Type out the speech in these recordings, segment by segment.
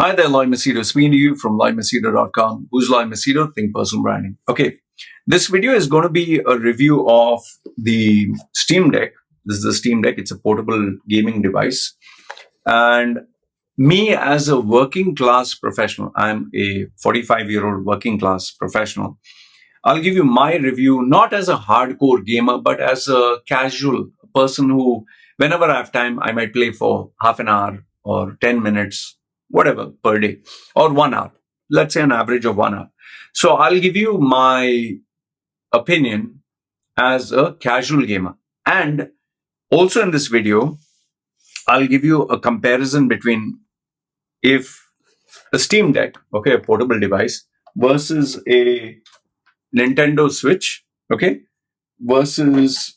Hi there, Loy Machedo. Speaking to you from loymachedo.com. Who's Loy Machedo? Think personal branding. Okay, this video is going to be a review of the Steam Deck. This is the Steam Deck. It's a portable gaming device. And me as a working class professional, I'm a 45-year-old working class professional. I'll give you my review, not as a hardcore gamer, but as a casual person who, whenever I have time, I might play for half an hour or 10 minutes, whatever, per day, or 1 hour. Let's say an average of 1 hour. So I'll give you my opinion as a casual gamer. And also in this video, I'll give you a comparison between if a Steam Deck, okay, a portable device, versus a Nintendo Switch, okay, versus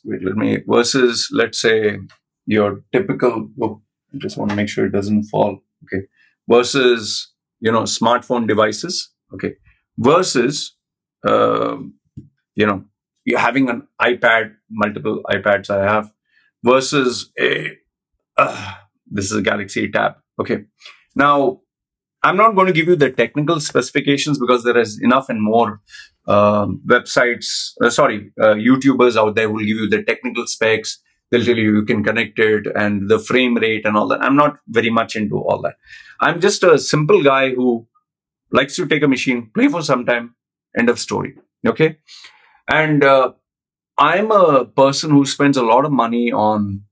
let's say your typical. Oh, I just want to make sure it doesn't fall. Okay, versus smartphone devices. Okay, versus you're having an iPad, multiple iPads I have, versus a this is a Galaxy Tab. Okay, now I'm not going to give you the technical specifications because there is enough and more YouTubers out there who will give you the technical specs. They'll tell you can connect it and the frame rate and all that. I'm not very much into all that. I'm just a simple guy who likes to take a machine, play for some time, end of story. Okay. And I'm a person who spends a lot of money on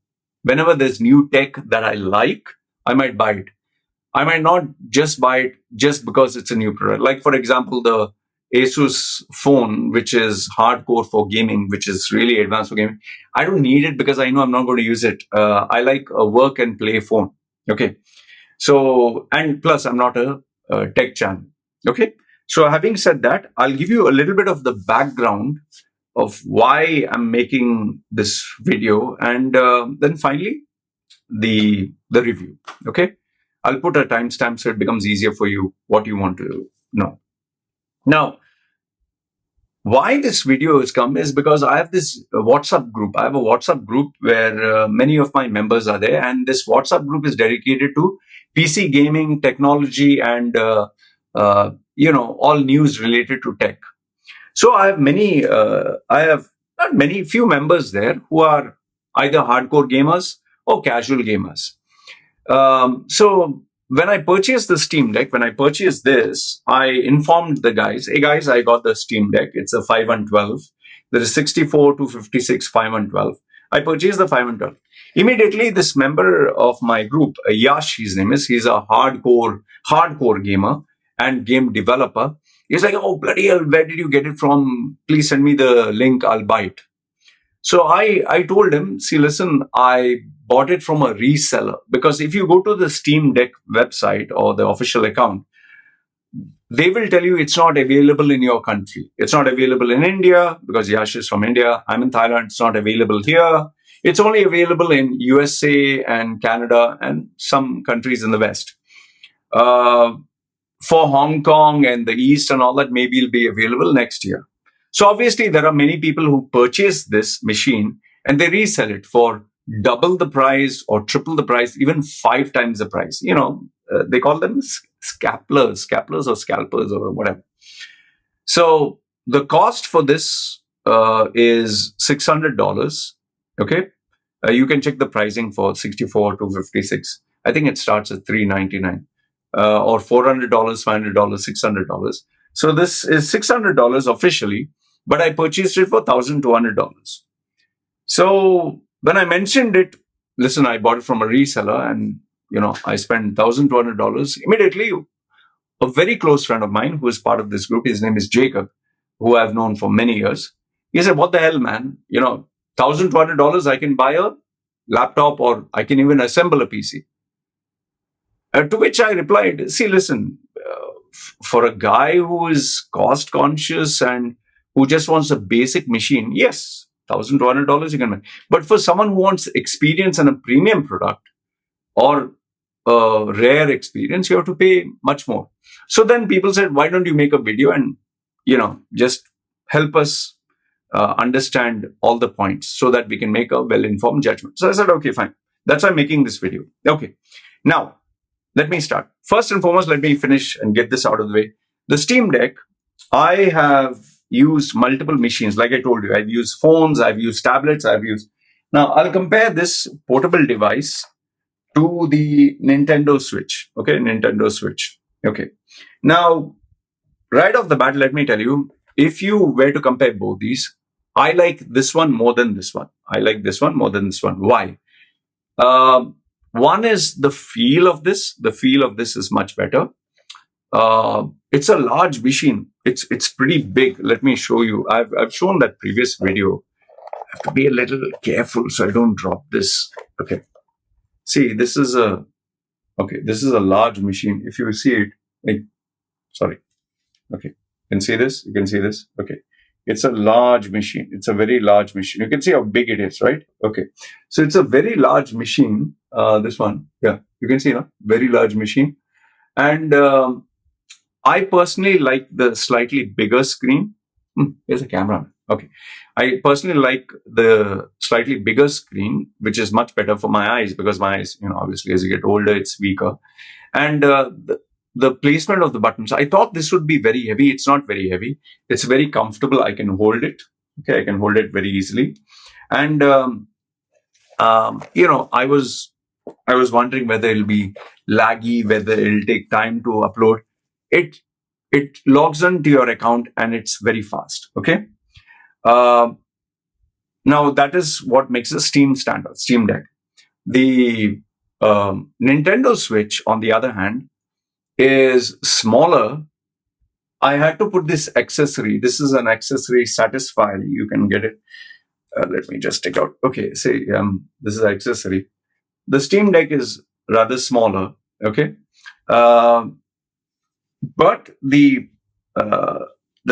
whenever there's new tech that I like, I might buy it. I might not just buy it just because it's a new product. Like, for example, the Asus phone, which is hardcore for gaming, which is really advanced for gaming. I don't need it because I know I'm not going to use it. I like a work and play phone. Okay. So, and plus I'm not a tech channel. Okay. So having said that, I'll give you a little bit of the background of why I'm making this video. And then finally, the review. Okay. I'll put a timestamp so it becomes easier for you what you want to know. Now, why this video has come is because I have this WhatsApp group. I have a WhatsApp group where many of my members are there, and this WhatsApp group is dedicated to PC gaming, technology, and all news related to tech. So I have few members there who are either hardcore gamers or casual gamers. So when I purchased the Steam Deck, I informed the guys, hey guys, I got the Steam Deck. It's a 512. There is 64 to 56, 512. I purchased the 512. Immediately, this member of my group, Yash, his name is, he's a hardcore gamer and game developer. He's like, oh, bloody hell, where did you get it from? Please send me the link. I'll buy it. So I told him, see, listen, I bought it from a reseller, because if you go to the Steam Deck website or the official account, they will tell you it's not available in your country. It's not available in India because Yash is from India. I'm in Thailand. It's not available here. It's only available in USA and Canada and some countries in the West. For Hong Kong and the East and all that, maybe it'll be available next year. So obviously, there are many people who purchase this machine and they resell it for double the price or triple the price, even 5 times the price. They call them scalpers or whatever. So the cost for this is $600. Okay. You can check the pricing for 64 to 56. I think it starts at $399 or $400, $500, $600. So this is $600 officially, but I purchased it for $1,200. So when I mentioned it, listen, I bought it from a reseller and, I spent $1,200. Immediately, a very close friend of mine who is part of this group, his name is Jacob, who I've known for many years. He said, what the hell, man? $1,200, I can buy a laptop or I can even assemble a PC. To which I replied, see, listen, for a guy who is cost conscious and who just wants a basic machine, yes, $1,200 you can buy. But for someone who wants experience and a premium product or a rare experience, you have to pay much more. So then people said, why don't you make a video and, just help us understand all the points so that we can make a well-informed judgment. So I said, okay, fine. That's why I'm making this video. Okay. Now, let me start. first and foremost, let me finish and get this out of the way. The Steam Deck, I have used multiple machines. Like I told you, I've used phones, I've used tablets, I've used. Now, I'll compare this portable device to the Nintendo Switch. Okay, Nintendo Switch. Okay. Now, right off the bat, let me tell you, if you were to compare both these, I like this one more than this one. I like this one more than this one. Why? One is the feel of this. The feel of this is much better. It's a large machine. It's pretty big. Let me show you. I've shown that previous video. I have to be a little careful so I don't drop this. Okay. See, this is a large machine. If you see it, sorry. Okay. You can see this? You can see this? Okay. It's a large machine. It's a very large machine. You can see how big it is, right? Okay. So it's a very large machine. This one. Yeah. You can see, very large machine. And I personally like the slightly bigger screen. Here's a camera. Okay. I personally like the slightly bigger screen, which is much better for my eyes because my eyes, obviously as you get older, it's weaker. And the placement of the buttons, I thought this would be very heavy. It's not very heavy. It's very comfortable. I can hold it. Okay. I can hold it very easily. And, I was wondering whether it'll be laggy, whether it'll take time to upload. It logs into your account and it's very fast. Okay. Now that is what makes a Steam standard, Steam Deck. The Nintendo Switch, on the other hand, is smaller. I had to put this accessory. This is an accessory Satisfy. You can get it. Let me just take out. Okay, say this is an accessory. The Steam Deck is rather smaller. Okay, but the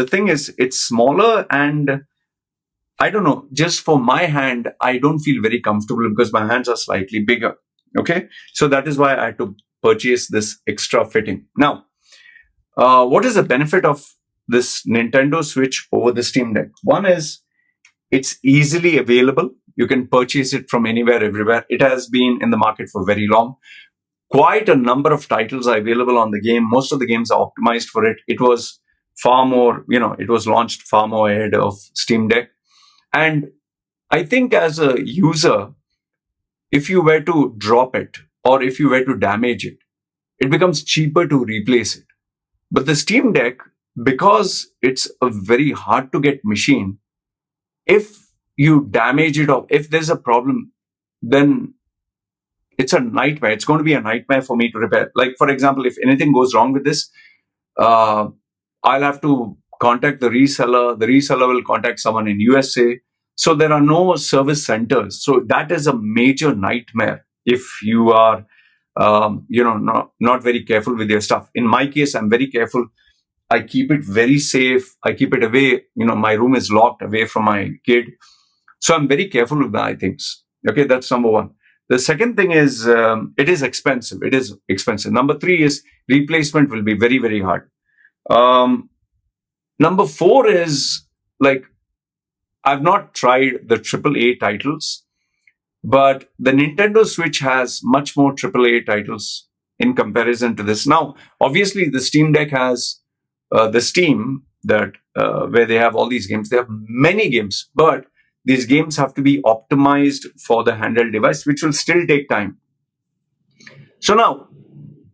thing is, it's smaller, and I don't know. Just for my hand, I don't feel very comfortable because my hands are slightly bigger. Okay, so that is why I had to purchase this extra fitting. Now, what is the benefit of this Nintendo Switch over the Steam Deck? One is it's easily available. You can purchase it from anywhere, everywhere. It has been in the market for very long. Quite a number of titles are available on the game. Most of the games are optimized for it. It was far more, it was launched far more ahead of Steam Deck. And I think as a user, if you were to drop it or if you were to damage it, it becomes cheaper to replace it. But the Steam Deck, because it's a very hard to get machine, if you damage it or if there's a problem, then it's a nightmare. It's going to be a nightmare for me to repair. Like, for example, if anything goes wrong with this, I'll have to contact the reseller. The reseller will contact someone in USA. So there are no service centers. So that is a major nightmare if you are, not very careful with your stuff. In my case, I'm very careful. I keep it very safe. I keep it away. My room is locked away from my kid. So I'm very careful with my things. Okay, that's number one. The second thing is, it is expensive. It is expensive. Number three is replacement will be very, very hard. Number four is, like, I've not tried the AAA titles, but the Nintendo Switch has much more AAA titles in comparison to this. Now, obviously, the Steam Deck has the Steam that where they have all these games. They have many games, but these games have to be optimized for the handheld device, which will still take time. So now,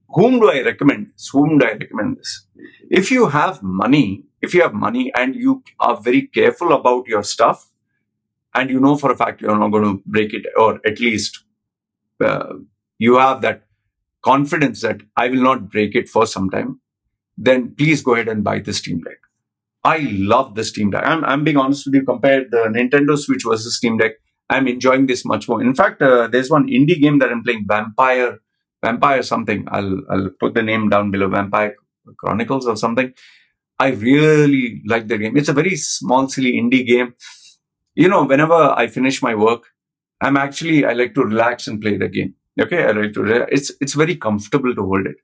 whom do I recommend this? Whom do I recommend this? If you have money and you are very careful about your stuff, and you know for a fact you're not going to break it, or at least you have that confidence that I will not break it for some time, then please go ahead and buy the Steam Deck. I love the Steam Deck. I'm being honest with you. Compare the Nintendo Switch versus Steam Deck, I'm enjoying this much more. In fact, there's one indie game that I'm playing, Vampire something. I'll put the name down below, Vampire Chronicles or something. I really like the game. It's a very small, silly indie game. Whenever I finish my work, I like to relax and play the game. Okay, I like to. It's very comfortable to hold it.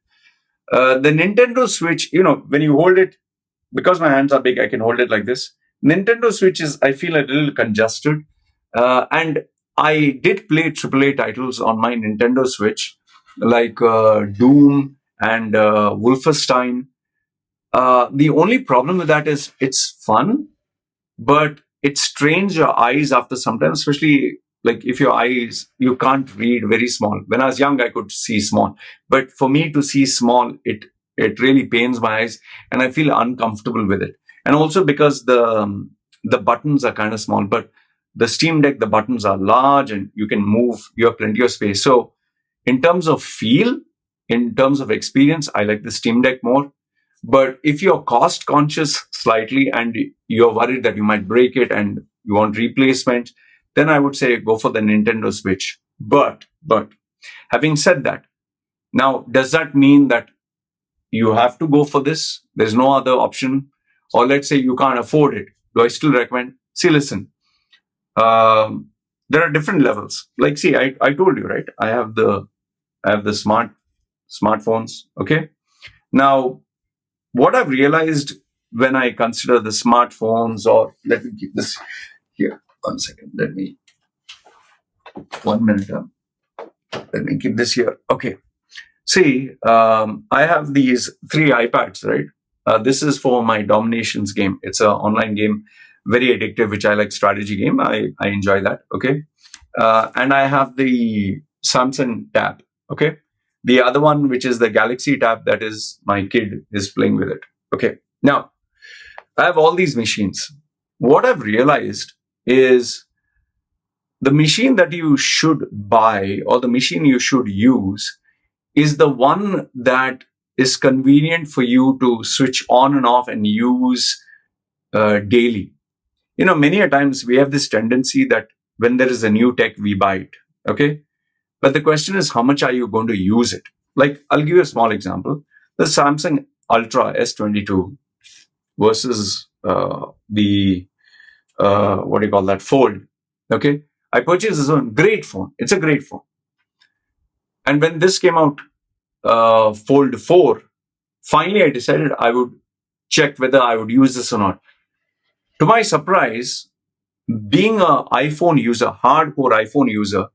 The Nintendo Switch, when you hold it, because my hands are big, I can hold it like this. Nintendo Switch is, I feel, a little congested. And I did play AAA titles on my Nintendo Switch, like Doom and Wolfenstein. The only problem with that is it's fun, but it strains your eyes after some time, especially like if your eyes, you can't read very small. When I was young, I could see small, but for me to see small, it really pains my eyes, and I feel uncomfortable with it. And also because the buttons are kind of small, but the Steam Deck, the buttons are large and you can move. You have plenty of space. So in terms of feel, in terms of experience, I like the Steam Deck more. But if you're cost conscious slightly and you're worried that you might break it and you want replacement, then I would say go for the Nintendo Switch. But having said that, now does that mean that you have to go for this? There's no other option. Or let's say you can't afford it. Do I still recommend? See, listen, there are different levels. Like, see, I told you, right? I have the smartphones. Okay. Now, what I've realized when I consider the smartphones, or let me keep this here. 1 second. 1 minute. Let me keep this here. Okay. See, I have these 3 iPads, right? This is for my dominations game. It's an online game, very addictive, which I like, strategy game. I enjoy that. Okay. And I have the Samsung tab. Okay. The other one, which is the Galaxy tab, that is my kid is playing with it. Okay. Now, I have all these machines. What I've realized is the machine that you should buy, or the machine you should use, is the one that is convenient for you to switch on and off and use daily. Many a times we have this tendency that when there is a new tech, we buy it. Okay. But the question is, how much are you going to use it? Like, I'll give you a small example. The Samsung Ultra S22 versus the, what do you call that, Fold. Okay. I purchased this one. Great phone. It's a great phone. And when this came out, Fold 4, finally I decided I would check whether I would use this or not. To my surprise, being an iPhone user, hardcore iPhone user,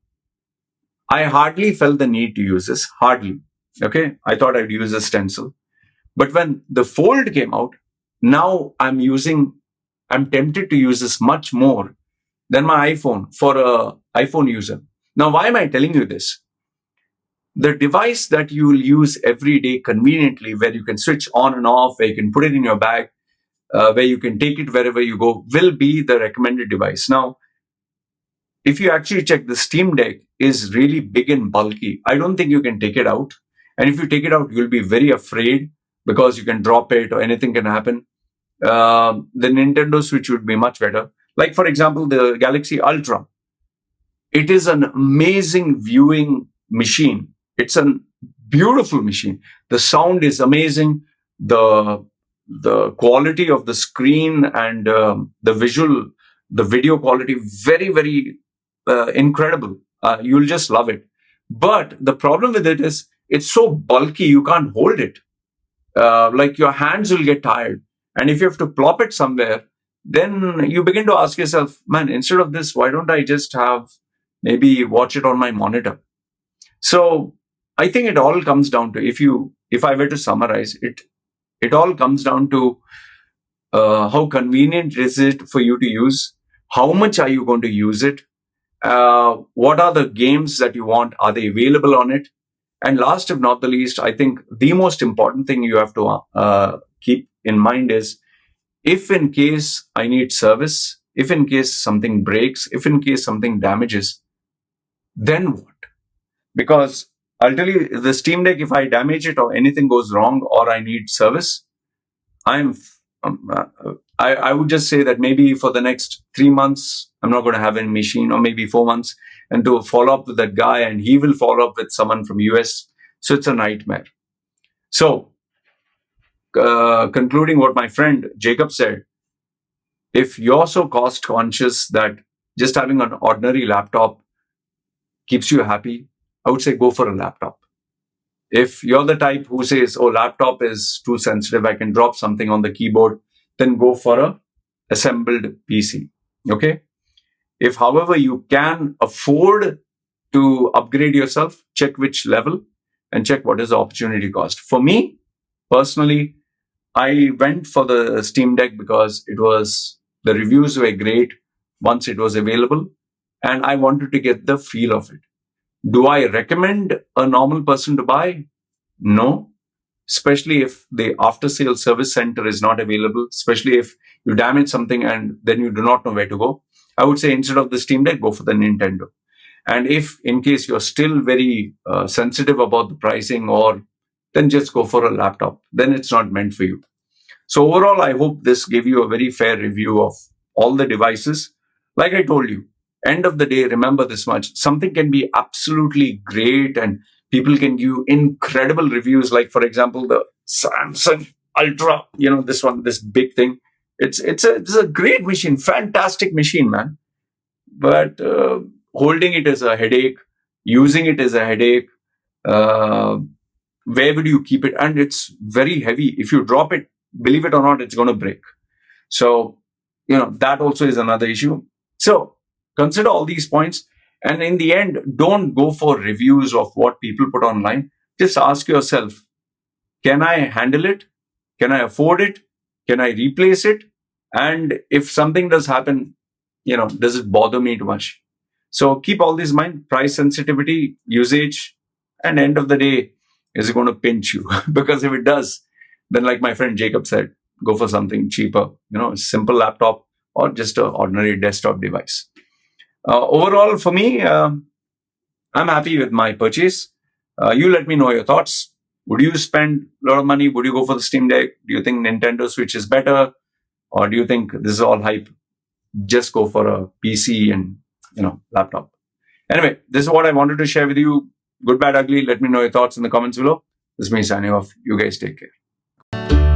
I hardly felt the need to use this. Hardly. Okay. I thought I'd use a stencil. But when the Fold came out, now I'm tempted to use this much more than my iPhone for a iPhone user. Now, why am I telling you this? The device that you will use every day conveniently, where you can switch on and off, where you can put it in your bag, where you can take it wherever you go, will be the recommended device. Now, if you actually check, the Steam Deck is really big and bulky. I don't think you can take it out. And if you take it out, you'll be very afraid because you can drop it or anything can happen. The Nintendo Switch would be much better. Like, for example, the Galaxy Ultra. It is an amazing viewing machine. It's a beautiful machine. The sound is amazing. The quality of the screen and the video quality, very, very incredible. You'll just love it. But the problem with it is it's so bulky, you can't hold it. Like, your hands will get tired. And if you have to plop it somewhere, then you begin to ask yourself, man, instead of this, why don't I just maybe watch it on my monitor? So I think it all comes down to, if I were to summarize it, it all comes down to how convenient is it for you to use? How much are you going to use it? What are the games that you want? Are they available on it? And last, if not the least, I think the most important thing you have to keep in mind is, if in case I need service, if in case something breaks, if in case something damages, then what? Because I'll tell you, the Steam Deck, if I damage it or anything goes wrong or I need service, I would just say that maybe for the next 3 months, I'm not going to have any machine, or maybe 4 months, and to follow up with that guy, and he will follow up with someone from US. So it's a nightmare. So concluding what my friend Jacob said, if you're so cost conscious that just having an ordinary laptop keeps you happy, I would say go for a laptop. If you're the type who says, oh, laptop is too sensitive, I can drop something on the keyboard, then go for a assembled PC. Okay. If, however, you can afford to upgrade yourself, check which level. and check what is the opportunity cost. For me, personally, I went for the Steam Deck because the reviews were great once it was available, and I wanted to get the feel of it. Do I recommend a normal person to buy? No, especially if the after sale service center is not available, especially if you damage something and then you do not know where to go. I would say instead of the Steam Deck, go for the Nintendo. And if in case you're still very sensitive about the pricing, or then just go for a laptop, then it's not meant for you. So overall, I hope this gave you a very fair review of all the devices. Like I told you, end of the day, remember this much. Something can be absolutely great and people can give you incredible reviews. Like, for example, the Samsung Ultra, this one, this big thing. It's a great machine, fantastic machine, man. But holding it is a headache, using it is a headache. Uh, where would you keep it? And it's very heavy. If you drop it, believe it or not, it's going to break. So, that also is another issue. So consider all these points. And in the end, don't go for reviews of what people put online. Just ask yourself, can I handle it? Can I afford it? Can I replace it? And if something does happen, does it bother me too much? So keep all these in mind: price sensitivity, usage, and end of the day, is it going to pinch you? Because if it does, then like my friend Jacob said, go for something cheaper, a simple laptop or just an ordinary desktop device. Overall, for me, I'm happy with my purchase. You let me know your thoughts. Would you spend a lot of money? Would you go for the Steam Deck? Do you think Nintendo Switch is better? Or do you think this is all hype? Just go for a PC and, laptop. Anyway, this is what I wanted to share with you. Good, bad, ugly. Let me know your thoughts in the comments below. This is me signing off. You guys take care.